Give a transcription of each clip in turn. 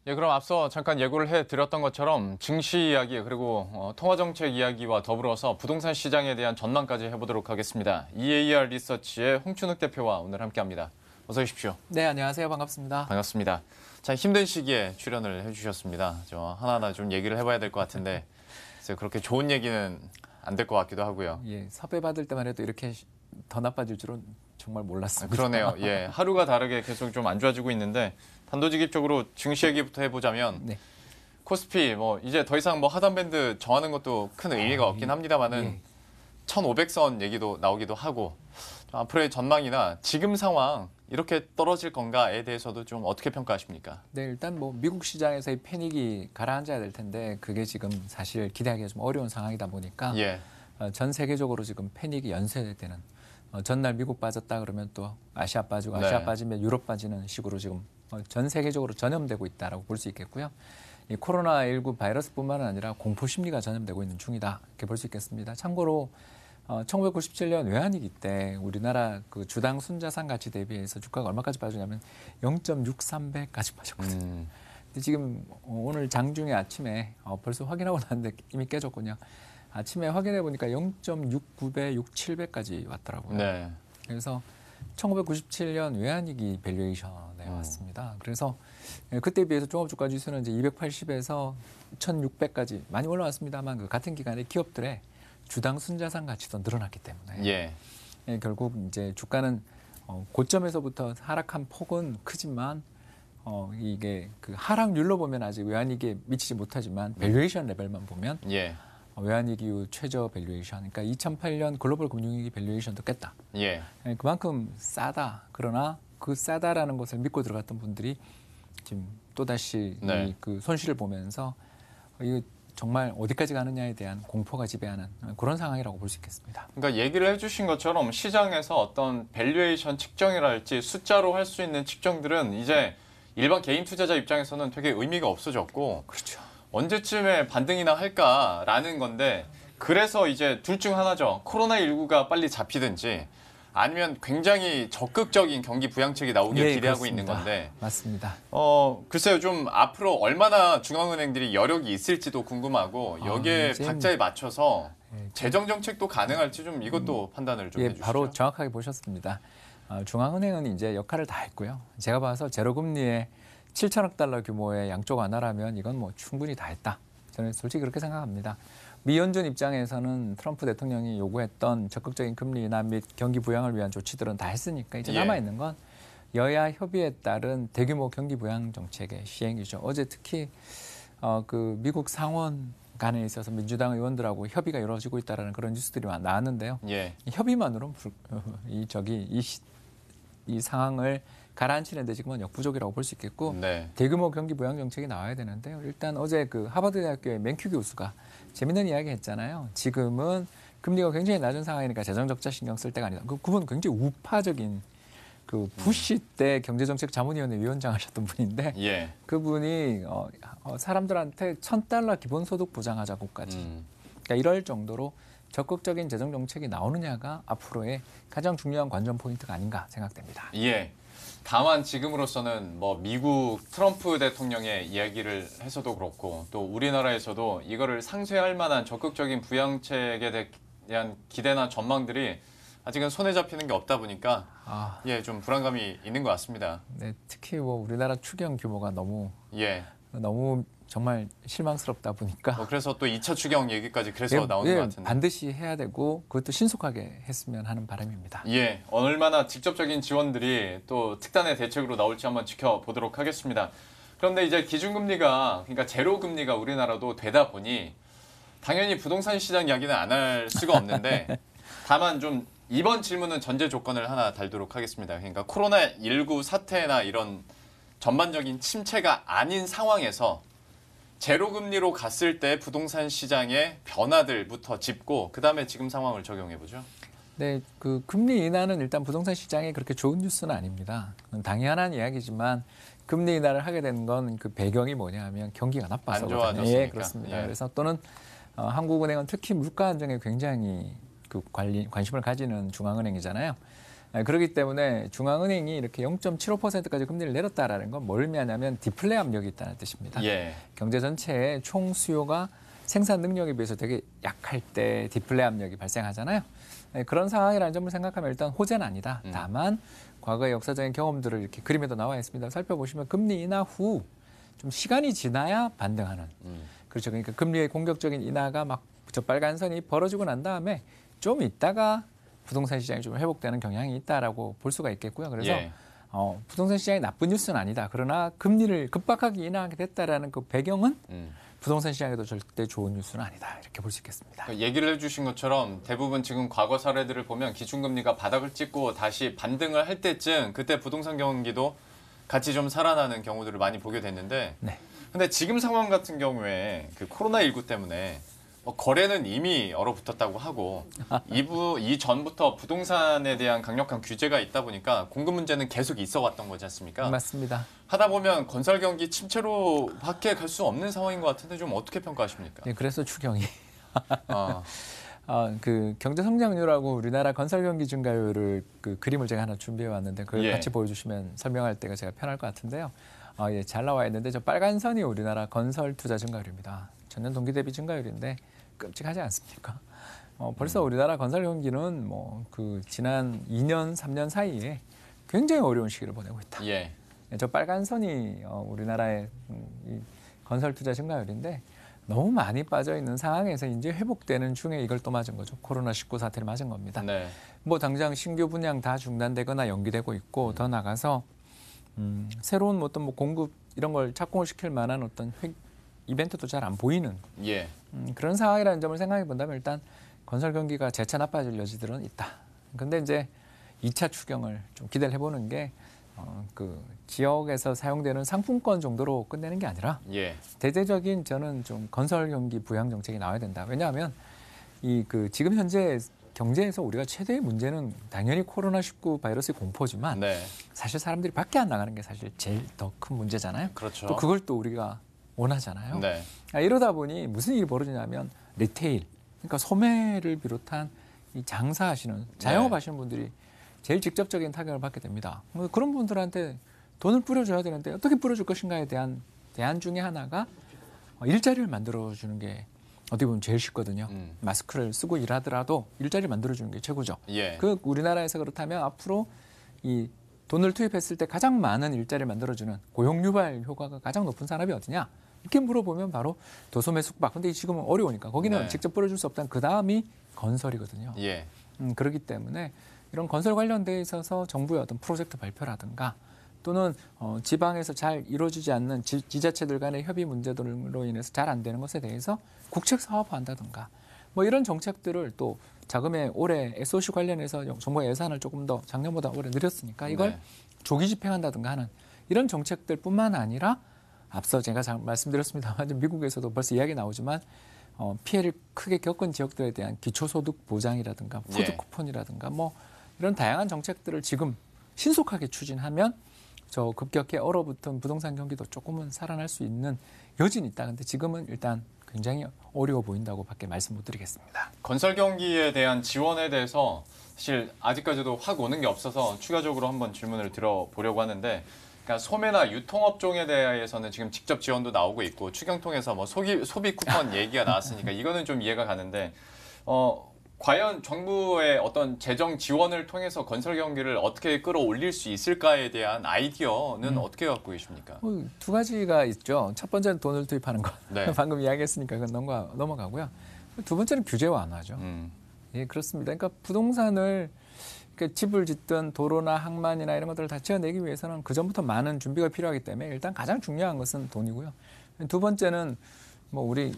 예, 그럼 앞서 잠깐 예고를 해드렸던 것처럼 증시 이야기 그리고 통화정책 이야기와 더불어서 부동산 시장에 대한 전망까지 해보도록 하겠습니다. EAR 리서치의 홍춘욱 대표와 오늘 함께합니다. 어서 오십시오. 네, 안녕하세요. 반갑습니다. 반갑습니다. 참 힘든 시기에 출연을 해주셨습니다. 저 하나하나 좀 얘기를 해봐야 될 것 같은데 그렇게 좋은 얘기는 안 될 것 같기도 하고요. 예, 섭외 받을 때만 해도 이렇게 더 나빠질 줄은 정말 몰랐습니다. 그러네요. 예, 하루가 다르게 계속 좀 안 좋아지고 있는데 단도직입적으로 증시 얘기부터 해보자면 네. 코스피 이제 더 이상 하단 밴드 정하는 것도 큰 의미가 없긴 합니다만은 예. 1,500선 얘기도 나오기도 하고 앞으로의 전망이나 지금 상황 이렇게 떨어질 건가에 대해서도 좀 어떻게 평가하십니까? 네, 일단 미국 시장에서의 패닉이 가라앉아야 될 텐데 그게 지금 사실 기대하기가 좀 어려운 상황이다 보니까 예. 전 세계적으로 지금 패닉이 연쇄되는 전날 미국 빠졌다 그러면 또 아시아 빠지고 아시아 네. 빠지면 유럽 빠지는 식으로 지금 전 세계적으로 전염되고 있다라고 볼 수 있겠고요. 이 코로나19 바이러스뿐만 아니라 공포 심리가 전염되고 있는 중이다 이렇게 볼 수 있겠습니다. 참고로 1997년 외환위기 때 우리나라 그 주당 순자산 가치 대비해서 주가가 얼마까지 빠졌냐면 0.630까지 빠졌거든요. 근데 지금 오늘 장중에 아침에 벌써 확인하고 났는데 이미 깨졌군요. 아침에 확인해 보니까 0.69배, 67배까지 왔더라고요. 네. 그래서 1997년 외환위기 밸류에이션에 왔습니다. 그래서 그때에 비해서 종합주가 지수는 이제 280에서 1,600까지 많이 올라왔습니다만 그 같은 기간에 기업들의 주당 순자산 가치도 늘어났기 때문에 예. 결국 이제 주가는 고점에서부터 하락한 폭은 크지만 이게 그 하락률로 보면 아직 외환위기에 미치지 못하지만 밸류에이션 레벨만 보면 예. 외환위기 이후 최저 밸류에이션, 그러니까 2008년 글로벌 금융위기 밸류에이션도 깼다. 예. 그만큼 싸다. 그러나 그 싸다라는 것을 믿고 들어갔던 분들이 지금 또다시 네. 그 손실을 보면서 이거 정말 어디까지 가느냐에 대한 공포가 지배하는 그런 상황이라고 볼 수 있겠습니다. 그러니까 얘기를 해주신 것처럼 시장에서 어떤 밸류에이션 측정이랄지 숫자로 할 수 있는 측정들은 이제 일반 개인 투자자 입장에서는 되게 의미가 없어졌고 그렇죠. 언제쯤에 반등이나 할까라는 건데 그래서 이제 둘 중 하나죠. 코로나19가 빨리 잡히든지 아니면 굉장히 적극적인 경기 부양책이 나오길 예, 기대하고 그렇습니다. 있는 건데 맞습니다. 글쎄요. 좀 앞으로 얼마나 중앙은행들이 여력이 있을지도 궁금하고 여기에 이제 박자에 맞춰서 예, 재정 정책도 가능할지 좀 이것도 판단을 좀 예, 해주시죠. 바로 정확하게 보셨습니다. 중앙은행은 이제 역할을 다 했고요. 제가 봐서 제로금리에 7천억 달러 규모의 양쪽 완화라면 이건 충분히 다 했다. 저는 솔직히 그렇게 생각합니다. 미 연준 입장에서는 트럼프 대통령이 요구했던 적극적인 금리 인하 및 경기 부양을 위한 조치들은 다 했으니까 이제 예. 남아있는 건 여야 협의에 따른 대규모 경기 부양 정책의 시행이죠. 어제 특히 그 미국 상원 간에 있어서 민주당 의원들하고 협의가 이루어지고 있다는 그런 뉴스들이 나왔는데요. 예. 협의만으로는 이 상황을 가라앉히는 데 지금은 역부족이라고 볼 수 있겠고 네. 대규모 경기 부양 정책이 나와야 되는데요. 일단 어제 그 하버드 대학교의 맨큐 교수가 재밌는 이야기 했잖아요. 지금은 금리가 굉장히 낮은 상황이니까 재정 적자 신경 쓸 때가 아니다. 그분 굉장히 우파적인 그 부시 때 경제정책 자문위원회 위원장 하셨던 분인데 예. 그분이 사람들한테 $1,000 기본소득 보장하자고까지 그러니까 이럴 정도로 적극적인 재정 정책이 나오느냐가 앞으로의 가장 중요한 관전 포인트가 아닌가 생각됩니다. 예. 다만 지금으로서는 미국 트럼프 대통령의 이야기를 해서도 그렇고 또 우리나라에서도 이거를 상쇄할 만한 적극적인 부양책에 대한 기대나 전망들이 아직은 손에 잡히는 게 없다 보니까 예, 좀 불안감이 있는 것 같습니다. 네, 특히 우리나라 추경 규모가 너무 정말 실망스럽다 보니까 그래서 또 2차 추경 얘기까지 그래서 나오는 것 같은데 반드시 해야 되고 그것도 신속하게 했으면 하는 바람입니다. 예, 얼마나 직접적인 지원들이 또 특단의 대책으로 나올지 한번 지켜보도록 하겠습니다. 그런데 이제 기준금리가 그러니까 제로금리가 우리나라도 되다 보니 당연히 부동산 시장 이야기는 안 할 수가 없는데 다만 좀 이번 질문은 전제 조건을 하나 달도록 하겠습니다. 그러니까 코로나19 사태나 이런 전반적인 침체가 아닌 상황에서 제로금리로 갔을 때 부동산 시장의 변화들부터 짚고 그다음에 지금 상황을 적용해보죠. 네, 그 금리 인하는 일단 부동산 시장에 그렇게 좋은 뉴스는 아닙니다. 당연한 이야기지만 금리 인하를 하게 된 건 그 배경이 뭐냐면 경기가 나빠서 안 좋아졌으니까. 예, 그렇습니다. 예. 그래서 또는 한국은행은 특히 물가 안정에 굉장히 그 관심을 가지는 중앙은행이잖아요. 그렇기 때문에 중앙은행이 이렇게 0.75%까지 금리를 내렸다라는 건 뭘 의미하냐면 디플레 압력이 있다는 뜻입니다. 예. 경제 전체의 총 수요가 생산 능력에 비해서 되게 약할 때 디플레 압력이 발생하잖아요. 그런 상황이라는 점을 생각하면 일단 호재는 아니다. 다만 과거의 역사적인 경험들을 이렇게 그림에도 나와 있습니다. 살펴보시면 금리 인하 후 좀 시간이 지나야 반등하는. 그렇죠. 그러니까 금리의 공격적인 인하가 막 저 빨간 선이 벌어지고 난 다음에 좀 있다가 부동산 시장이 좀 회복되는 경향이 있다라고 볼 수가 있겠고요. 그래서 예. 부동산 시장이 나쁜 뉴스는 아니다. 그러나 금리를 급박하게 인하하게 됐다라는 그 배경은 부동산 시장에도 절대 좋은 뉴스는 아니다. 이렇게 볼 수 있겠습니다. 얘기를 해주신 것처럼 대부분 지금 과거 사례들을 보면 기준금리가 바닥을 찍고 다시 반등을 할 때쯤 그때 부동산 경기도 같이 좀 살아나는 경우들을 많이 보게 됐는데 네. 근데 지금 상황 같은 경우에 그 코로나19 때문에 거래는 이미 얼어붙었다고 하고 이 전부터 부동산에 대한 강력한 규제가 있다 보니까 공급 문제는 계속 있어 왔던 거지 않습니까? 맞습니다. 하다 보면 건설 경기 침체로밖에 갈 수 없는 상황인 것 같은데 좀 어떻게 평가하십니까? 네, 그래서 추경이 아, 그 경제 성장률하고 우리나라 건설 경기 증가율을 그 그림을 제가 하나 준비해 왔는데 그걸 예. 같이 보여주시면 설명할 때가 제가 편할 것 같은데요. 예, 잘 나와 있는데 저 빨간 선이 우리나라 건설 투자 증가율입니다. 전년 동기 대비 증가율인데 끔찍하지 않습니까? 벌써 우리나라 건설 경기는 뭐 그 지난 2년, 3년 사이에 굉장히 어려운 시기를 보내고 있다. 예. 저 빨간 선이 우리나라의 이 건설 투자 증가율인데 너무 많이 빠져 있는 상황에서 이제 회복되는 중에 이걸 또 맞은 거죠. 코로나19 사태를 맞은 겁니다. 네. 뭐 당장 신규 분양 다 중단되거나 연기되고 있고 더 나가서 새로운 어떤 뭐 공급 이런 걸 착공을 시킬 만한 어떤 이벤트도 잘 안 보이는 예. 그런 상황이라는 점을 생각해 본다면 일단 건설 경기가 재차 나빠질 여지들은 있다. 근데 이제 2차 추경을 좀 기대를 해보는 게 그 지역에서 사용되는 상품권 정도로 끝내는 게 아니라 예. 대대적인 저는 좀 건설 경기 부양 정책이 나와야 된다. 왜냐하면 이 그 지금 현재 경제에서 우리가 최대의 문제는 당연히 코로나19 바이러스의 공포지만 네. 사실 사람들이 밖에 안 나가는 게 사실 제일 더 큰 문제잖아요. 그렇죠. 또 그걸 또 우리가 원하잖아요. 네. 이러다 보니 무슨 일이 벌어지냐면 리테일, 그러니까 소매를 비롯한 이 장사하시는 자영업하시는 분들이 제일 직접적인 타격을 받게 됩니다. 그런 분들한테 돈을 뿌려줘야 되는데 어떻게 뿌려줄 것인가에 대한 대안 중에 하나가 일자리를 만들어주는 게 어떻게 보면 제일 쉽거든요. 마스크를 쓰고 일하더라도 일자리를 만들어주는 게 최고죠. 예. 그 우리나라에서 그렇다면 앞으로 이 돈을 투입했을 때 가장 많은 일자리를 만들어주는 고용 유발 효과가 가장 높은 산업이 어디냐? 이렇게 물어보면 바로 도소매 숙박. 근데 지금은 어려우니까 거기는 네. 직접 뿌려줄 수 없다는 그 다음이 건설이거든요. 예. 그렇기 때문에 이런 건설 관련돼 있어서 정부의 어떤 프로젝트 발표라든가 또는 지방에서 잘 이루어지지 않는 지자체들 간의 협의 문제들로 인해서 잘 안 되는 것에 대해서 국책 사업화한다든가 뭐 이런 정책들을 또 자금의 올해 SOC 관련해서 정부 예산을 조금 더 작년보다 올해 늘렸으니까 이걸 네. 조기 집행한다든가 하는 이런 정책들뿐만 아니라 앞서 제가 말씀드렸습니다만 미국에서도 벌써 이야기 나오지만 피해를 크게 겪은 지역들에 대한 기초소득 보장이라든가 푸드 예. 쿠폰이라든가 뭐 이런 다양한 정책들을 지금 신속하게 추진하면 저 급격히 얼어붙은 부동산 경기도 조금은 살아날 수 있는 여지는 있다. 근데 지금은 일단 굉장히 어려워 보인다고 밖에 말씀 못 드리겠습니다. 건설 경기에 대한 지원에 대해서 사실 아직까지도 확 오는 게 없어서 추가적으로 한번 질문을 드려보려고 하는데 그러니까 소매나 유통업종에 대해서는 지금 직접 지원도 나오고 있고 추경 통해서 뭐 소비 쿠폰 얘기가 나왔으니까 이거는 좀 이해가 가는데 과연 정부의 어떤 재정 지원을 통해서 건설 경기를 어떻게 끌어올릴 수 있을까에 대한 아이디어는 어떻게 갖고 계십니까? 두 가지가 있죠. 첫 번째는 돈을 투입하는 것. 네. 방금 이야기했으니까 그건 넘어가고요. 두 번째는 규제 완화죠. 음. 예, 그렇습니다. 그러니까 부동산을 그러니까 집을 짓든 도로나 항만이나 이런 것들을 다 지어내기 위해서는 그 전부터 많은 준비가 필요하기 때문에 일단 가장 중요한 것은 돈이고요. 두 번째는 뭐 우리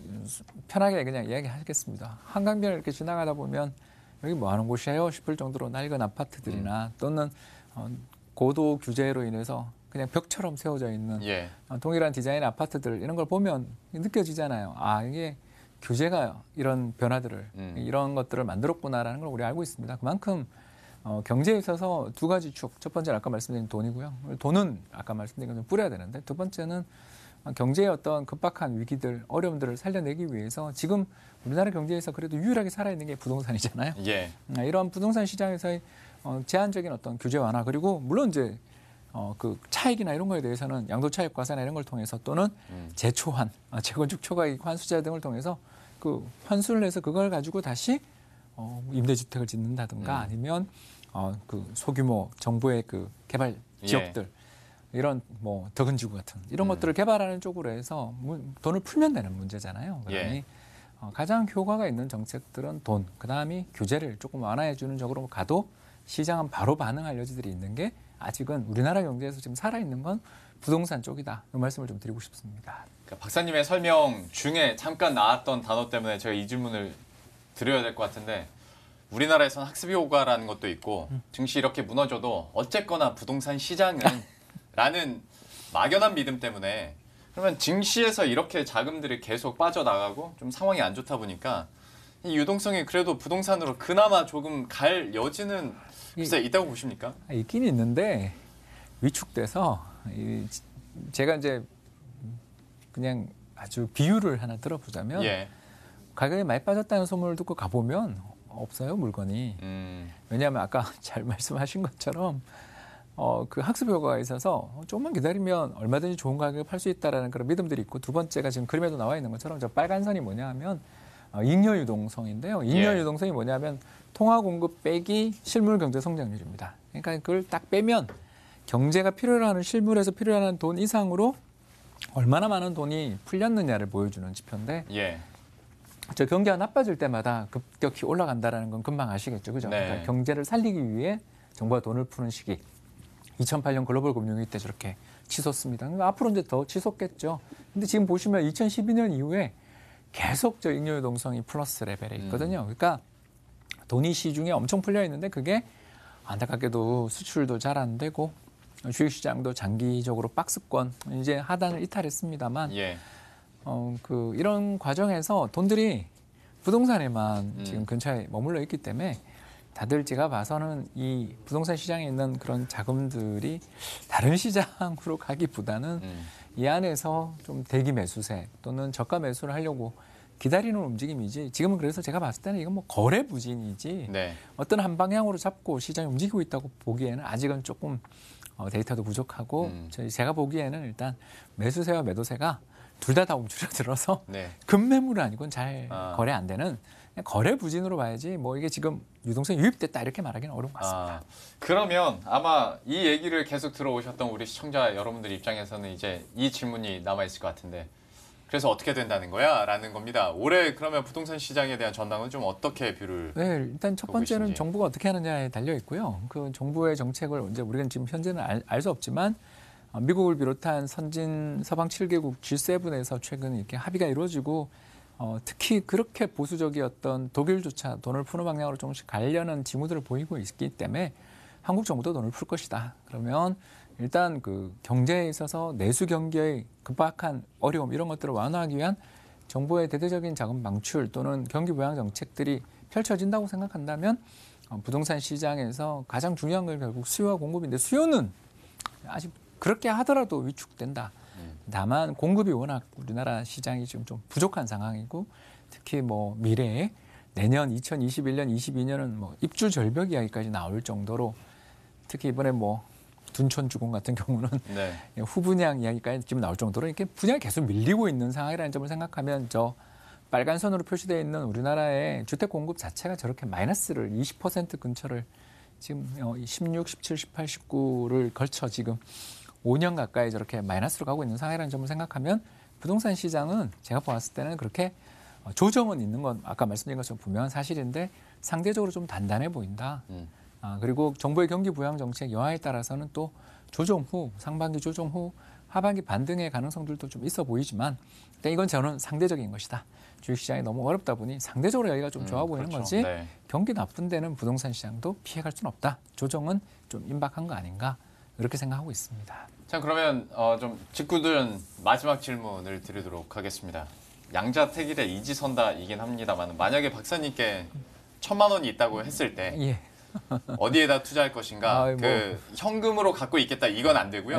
편하게 그냥 이야기하겠습니다. 한강변을 이렇게 지나가다 보면 여기 뭐 하는 곳이에요 싶을 정도로 낡은 아파트들이나 또는 고도 규제로 인해서 그냥 벽처럼 세워져 있는 예. 동일한 디자인의 아파트들 이런 걸 보면 느껴지잖아요. 아, 이게 규제가 이런 변화들을 이런 것들을 만들었구나라는 걸 우리 알고 있습니다. 그만큼 경제에 있어서 두 가지 축. 첫 번째는 아까 말씀드린 돈이고요. 돈은 아까 말씀드린 것처럼 뿌려야 되는데 두 번째는 경제의 어떤 급박한 위기들, 어려움들을 살려내기 위해서 지금 우리나라 경제에서 그래도 유일하게 살아있는 게 부동산이잖아요. 예. 이러한 부동산 시장에서의 제한적인 어떤 규제 완화 그리고 물론 이제 그 차익이나 이런 거에 대해서는 양도차익 과세나 이런 걸 통해서 또는 재초환, 재건축 초과이익 환수제 등을 통해서 그 환수를 해서 그걸 가지고 다시 임대주택을 짓는다든가 아니면 그 소규모 정부의 그 개발 지역들 이런 뭐 덕은지구 같은 이런 것들을 개발하는 쪽으로 해서 돈을 풀면 되는 문제잖아요. 그러니 가장 효과가 있는 정책들은 돈, 그다음이 규제를 조금 완화해 주는 쪽으로 가도 시장은 바로 반응할 여지들이 있는 게 아직은 우리나라 경제에서 지금 살아있는 건 부동산 쪽이다. 이 말씀을 좀 드리고 싶습니다. 그러니까 박사님의 설명 중에 잠깐 나왔던 단어 때문에 제가 이 질문을 드려야 될 것 같은데 우리나라에선 학습 효과라는 것도 있고 증시 이렇게 무너져도 어쨌거나 부동산 시장은 라는 막연한 믿음 때문에 그러면 증시에서 이렇게 자금들이 계속 빠져나가고 좀 상황이 안 좋다 보니까 이 유동성이 그래도 부동산으로 그나마 조금 갈 여지는 글쎄 있다고 보십니까? 있긴 있는데 위축돼서 제가 이제 그냥 아주 비유를 하나 들어보자면 가격이 많이 빠졌다는 소문을 듣고 가보면 없어요 물건이. 왜냐하면 아까 잘 말씀하신 것처럼 그 학습 효과가 있어서 조금만 기다리면 얼마든지 좋은 가격에 팔 수 있다라는 그런 믿음들이 있고 두 번째가 지금 그림에도 나와 있는 것처럼 저 빨간 선이 뭐냐 하면 잉여 유동성인데요. 잉여 유동성이 뭐냐면 통화 공급 빼기 실물 경제 성장률입니다. 그러니까 그걸 딱 빼면 경제가 필요로 하는 실물에서 필요로 하는 돈 이상으로 얼마나 많은 돈이 풀렸느냐를 보여주는 지표인데 저 경기가 나빠질 때마다 급격히 올라간다는 건 금방 아시겠죠. 그죠? 그러니까 경제를 살리기 위해 정부가 돈을 푸는 시기. 2008년 글로벌 금융위기 때 저렇게 치솟습니다. 그러니까 앞으로 이제 더 치솟겠죠. 근데 지금 보시면 2012년 이후에 계속 저 잉여 유동성이 플러스 레벨에 있거든요. 그러니까 돈이 시중에 엄청 풀려 있는데 그게 안타깝게도 수출도 잘 안 되고 주식시장도 장기적으로 박스권 이제 하단을 이탈했습니다만 그 이런 과정에서 돈들이 부동산에만 지금 근처에 머물러 있기 때문에 다들 제가 봐서는 이 부동산 시장에 있는 그런 자금들이 다른 시장으로 가기보다는 이 안에서 좀 대기 매수세 또는 저가 매수를 하려고 기다리는 움직임이지 지금은 그래서 제가 봤을 때는 이건 뭐 거래 부진이지 어떤 한 방향으로 잡고 시장이 움직이고 있다고 보기에는 아직은 조금 데이터도 부족하고 제가 보기에는 일단 매수세와 매도세가 둘 다 움츠러들어서 급매물은 아니고는 잘 거래 안 되는 거래 부진으로 봐야지 뭐 이게 지금 유동성이 유입됐다 이렇게 말하기는 어려운 것 같습니다. 그러면 아마 이 얘기를 계속 들어오셨던 우리 시청자 여러분들 입장에서는 이제 이 질문이 남아있을 것 같은데 그래서 어떻게 된다는 거야? 라는 겁니다. 올해 그러면 부동산 시장에 대한 전망은 좀 어떻게 뷰를 일단 첫 번째는 계신지. 정부가 어떻게 하느냐에 달려 있고요. 그 정부의 정책을 이제 우리는 지금 현재는 알 수 없지만 미국을 비롯한 선진 서방 7개국 G7에서 최근 이렇게 합의가 이루어지고 특히 그렇게 보수적이었던 독일조차 돈을 푸는 방향으로 조금씩 가려는 징후들을 보이고 있기 때문에 한국 정부도 돈을 풀 것이다. 그러면 일단 그 경제에 있어서 내수 경기의 급박한 어려움 이런 것들을 완화하기 위한 정부의 대대적인 자금 방출 또는 경기 부양 정책들이 펼쳐진다고 생각한다면 부동산 시장에서 가장 중요한 건 결국 수요와 공급인데 수요는 아직 그렇게 하더라도 위축된다. 다만 공급이 워낙 우리나라 시장이 지금 좀 부족한 상황이고 특히 뭐 미래에 내년 2021년, 22년은 뭐 입주 절벽 이야기까지 나올 정도로 특히 이번에 뭐 둔촌주공 같은 경우는 후분양 이야기까지 지금 나올 정도로 이렇게 분양이 계속 밀리고 있는 상황이라는 점을 생각하면 저 빨간 선으로 표시되어 있는 우리나라의 주택 공급 자체가 저렇게 마이너스를 20% 근처를 지금 16, 17, 18, 19를 걸쳐 지금 5년 가까이 저렇게 마이너스로 가고 있는 상황이라는 점을 생각하면 부동산 시장은 제가 보았을 때는 그렇게 조정은 있는 건 아까 말씀드린 것처럼 분명한 사실인데 상대적으로 좀 단단해 보인다. 그리고 정부의 경기 부양 정책 여하에 따라서는 또 조정 후 상반기 조정 후 하반기 반등의 가능성들도 좀 있어 보이지만 이건 저는 상대적인 것이다. 주식시장이 너무 어렵다 보니 상대적으로 여기가 좀 좋아 보이는 거지 경기 나쁜 데는 부동산 시장도 피해갈 수는 없다. 조정은 좀 임박한 거 아닌가 이렇게 생각하고 있습니다. 자 그러면 좀 직구든 마지막 질문을 드리도록 하겠습니다. 양자택일의 이지선다이긴 합니다만 만약에 박사님께 1,000만 원이 있다고 했을 때 어디에다 투자할 것인가? 아이, 뭐. 그 현금으로 갖고 있겠다 이건 안 되고요.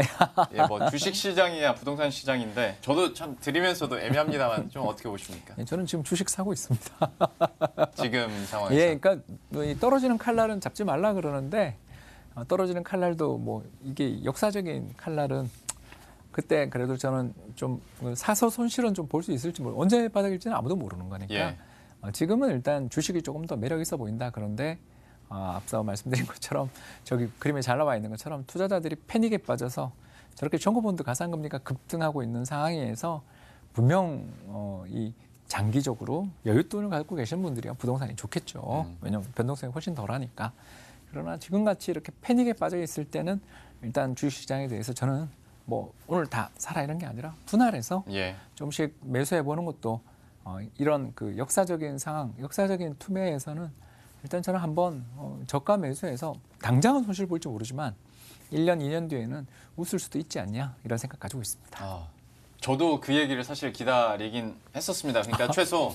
예, 뭐 주식 시장이야 부동산 시장인데 저도 참 드리면서도 애매합니다만 좀 어떻게 보십니까? 예, 저는 지금 주식 사고 있습니다. 지금 상황에서. 예, 그러니까 이 떨어지는 칼날은 잡지 말라 그러는데 떨어지는 칼날도 뭐 이게 역사적인 칼날은 그때 그래도 저는 좀 사서 손실은 좀 볼 수 있을지 언제 바닥일지는 아무도 모르는 거니까 예. 지금은 일단 주식이 조금 더 매력 있어 보인다. 그런데 앞서 말씀드린 것처럼 저기 그림에 잘 나와 있는 것처럼 투자자들이 패닉에 빠져서 저렇게 정부본드 가상금리가 급등하고 있는 상황에서 분명 이 장기적으로 여윳돈을 갖고 계신 분들이야 부동산이 좋겠죠. 왜냐하면 변동성이 훨씬 덜하니까. 그러나 지금같이 이렇게 패닉에 빠져 있을 때는 일단 주식시장에 대해서 저는 뭐 오늘 다 사라 이런 게 아니라 분할해서 예. 조금씩 매수해 보는 것도 이런 그 역사적인 상황, 역사적인 투매에서는 일단 저는 한번 저가 매수해서 당장은 손실 볼지 모르지만 1년, 2년 뒤에는 웃을 수도 있지 않냐 이런 생각 가지고 있습니다. 저도 그 얘기를 사실 기다리긴 했었습니다. 그러니까 최소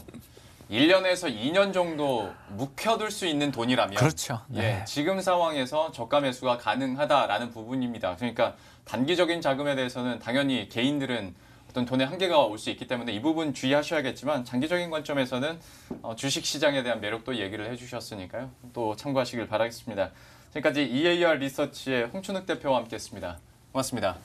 1년에서 2년 정도 묵혀둘 수 있는 돈이라면 그렇죠. 네. 예, 지금 상황에서 저가 매수가 가능하다라는 부분입니다. 그러니까 단기적인 자금에 대해서는 당연히 개인들은 어떤 돈의 한계가 올 수 있기 때문에 이 부분 주의하셔야겠지만 장기적인 관점에서는 주식 시장에 대한 매력도 얘기를 해주셨으니까요. 또 참고하시길 바라겠습니다. 지금까지 EAR 리서치의 홍춘욱 대표와 함께했습니다. 고맙습니다.